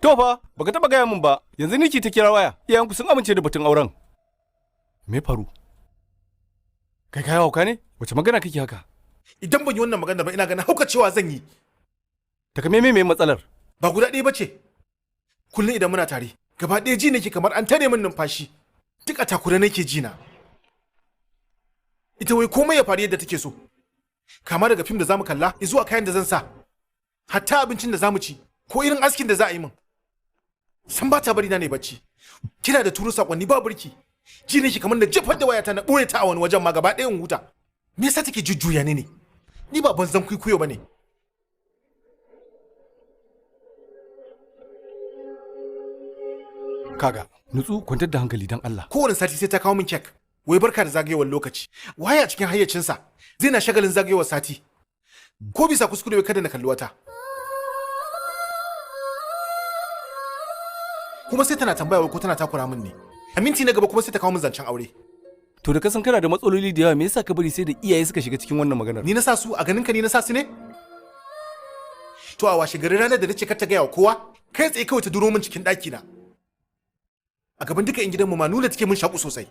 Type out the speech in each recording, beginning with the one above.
To fa, baka taba gaya min ba. Yanzu Niki ta kira waya. Iyayenku sun amince da batun auren. Me faru? Kai hauka ne? Wace magana kake haka? Idan ban yi wannan magana ba ina ganin hauka cewa zan yi. Takamaimai me matsalar? Ba guda ɗaya bace. Kullum idan muna tare, gaba ɗaya ji nake kamar an tare min numfashi. Duk a takura nake ji na. Ita wai komai ya faru yadda take so. Kama daga fim da zamu kalla, zuwa kayan da zan sa. Hatta abincin da zamu ci, ko irin askin da za a yi min. San ba ta bari na ne bacci. Kina da turu sakonni ba burki. Ji nake kamar da jefar da wayata na ɓoye ta a wani wajen ma gaba ɗaya in huta. Me yasa take jujjuya ne ne? Ni ba banzan kwikwiyo bane. Kaga, nutsu kwantar da hankali dan Allah. Kowane sati sai ta kawo min kek. Wai barka da zagayewar lokaci. Waye a cikin hayyacinsa zai na shagalin zagayewar sati. Ko bisa kuskure kada na kalli wata. Kuma sai tana tambaya wai ko tana takura min ne. A minti na gaba kuma sai ta kawo min zancen aure. To da kasan kana da matsaloli da yawa me yasa ka bari sai da iyaye suka shiga cikin wannan maganar? Ni na sa su a ganin ka ni na sa su ne? To a washe gari ranar da nace kar ta gaya wa kowa, kai tsaye kawai ta duro min cikin ɗaki na. A gaban duka 'yan gidanmu ma nuna take min shaku sosai.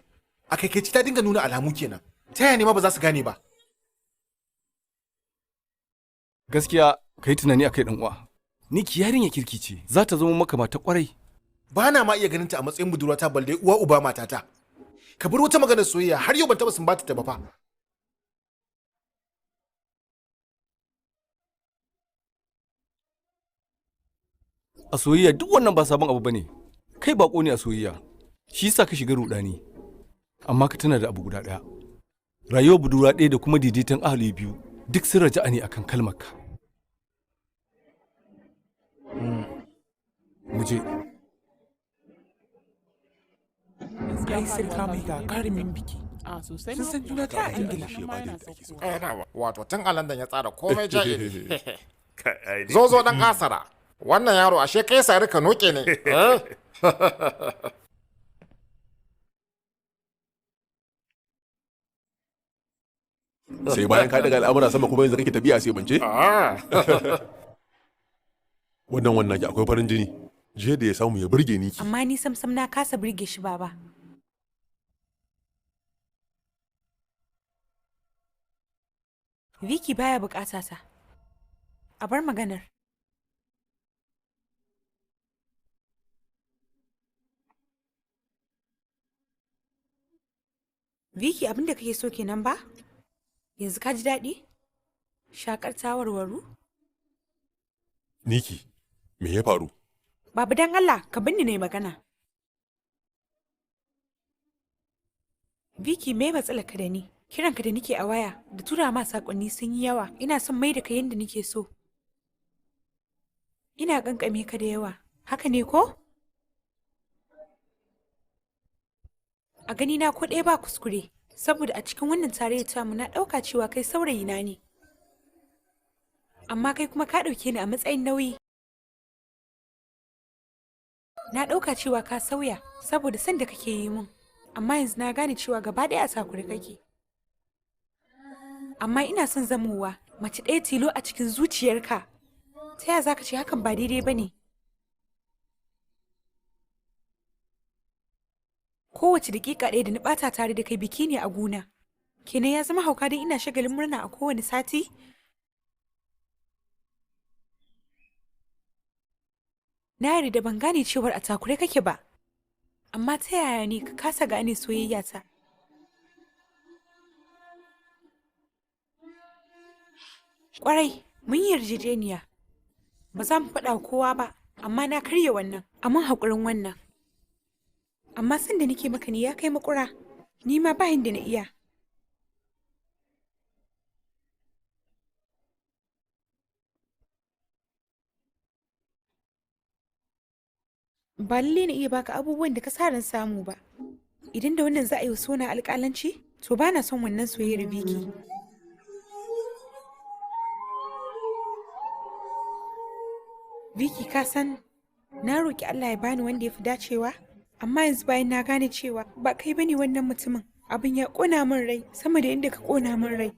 A kai ta dinga nuna alamu kenan. Ta yaya ne ma ba za su gane ba? Gaskiya kai tunani akai dan uwa. Ni ki yarinya kirki ce, za ta zama maka mata kwarai. Ba na ma iya ganin ta a matsayin budurwata balle uwa uba matata. Ka bar wata maganar soyayya har yau ban taba sun bata ta ba fa. A soyayya duk wannan ba sabon abu bane. Kai bako ne a soyayya. Shi yasa ka shiga rudani. Amma ka tana da abu guda daya. Rayuwar budurwa ɗaya da kuma daidaiton ahali biyu duk sun raja'a ne akan kalmarka. Muje. Ai sai ka mai gagarumin biki. Sun san juna ta Ingila. Wato tun a London ya tsara komai jahili. Zo dan asara. Wannan yaro ashe kai sari ka noke ne. Sai bayan ka daga al'amura sama kuma yanzu kake tafiya sai bance? Wannan ki akwai farin jini. Jiya da ya samu ya burge ni ki. Amma ni sam na kasa burge shi baba. Vicky baya bukata ta. A bar maganar. Vicky abin da kake so kenan ba? Yanzu ka ji daɗi? Shakar ta warwaru? Niki, me ya faru? Babu dan Allah, ka binni ne magana. Vicky me matsalar ka da ni? Kiranka da nike a waya da tura ma sakonni sun yi yawa. Ina son mai da ka yanda nike so. Ina kankame ka da yawa. Haka ne ko? A gani na ko ɗaya ba kuskure, saboda a cikin wannan tarayyar tamu na ɗauka cewa kai saurayi na ne. Amma kai kuma ka ɗauke ni a matsayin nauyi. Na ɗauka cewa ka sauya saboda san da kake yi min. Amma yanzu na gane cewa gaba ɗaya a takure kake. Amma ina son zamowa mace ɗaya tilo a cikin zuciyarka. Ta yaya za ka ce hakan ba daidai ba ne? Kowace daƙiƙa ɗaya da na ɓata tare da kai biki ne a gona. Kenan ya zama hauka don ina shagalin murna a kowane sati? Na yarda ban gane cewar a takure kake ba. Amma ta yaya ne ka kasa gane soyayya ta? Ƙwarai, mun yi yarjejeniya. Ba za mu faɗa kowa ba, amma na karya wannan, amma haƙurin wannan. Amma san da nake maka ne ya kai makura, ni ma bayan da na iya. Ba lalle na iya baka abubuwan da ka sa ran samu ba. Idan da wannan za a yi wa sona alƙalanci, to ba na son wannan soyayyar biki. Vicky ka san, na roƙi Allah ya bani wanda ya fi dacewa, amma yanzu bayan na gane cewa ba kai bane wannan mutumin, abin ya ƙona min rai sama da inda ka ƙona min rai.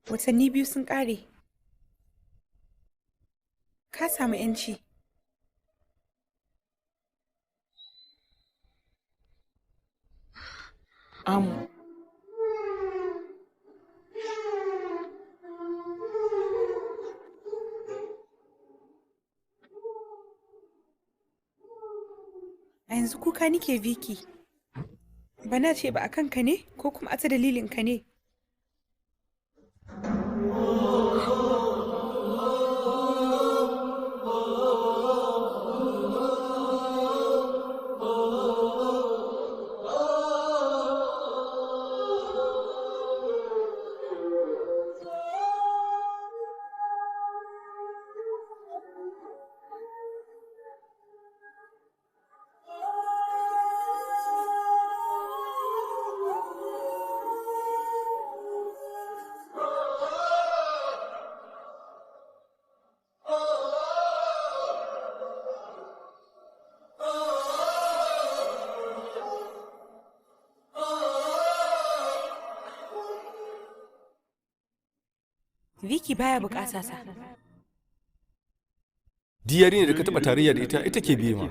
Watanni 2 sun ƙare. Ka samu 'yanci. A yanzu kuka nike Vicky. Bana ce ba a kanka ne ko kuma a ta dalilin ka ne? Vicky baya bukata sa. Diyari ne da ka taɓa tarayya da ita ke biye ma.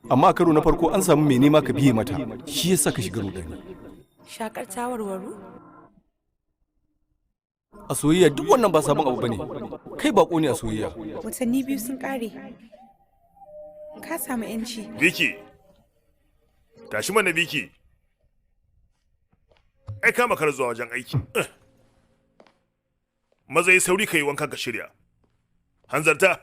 Amma a karo na farko an samu mai nema ka biye mata, shi yasa ka shiga rudani. Shakar tawarwaru? A soyayya duk wannan ba sabon abu bane. Kai bako ne a soyayya. Watanni 2 sun kare. Ka samu 'yanci. Vicky. Tashi mana Vicky. Ai ka makar zuwa wajen aiki. Maza yi sauri ka yi wanka ka shirya. Hanzarta.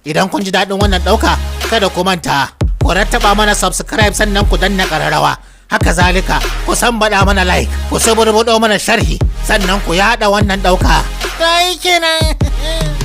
Idan kun ji daɗin wannan ɗauka, kada ku manta, ku rattaba mana subscribe sannan ku danna ƙararrawa. Haka zalika, ku baɗa mana like, ku suburbuɗo mana sharhi, sannan ku yaɗa wannan ɗauka. Ta yi kenan.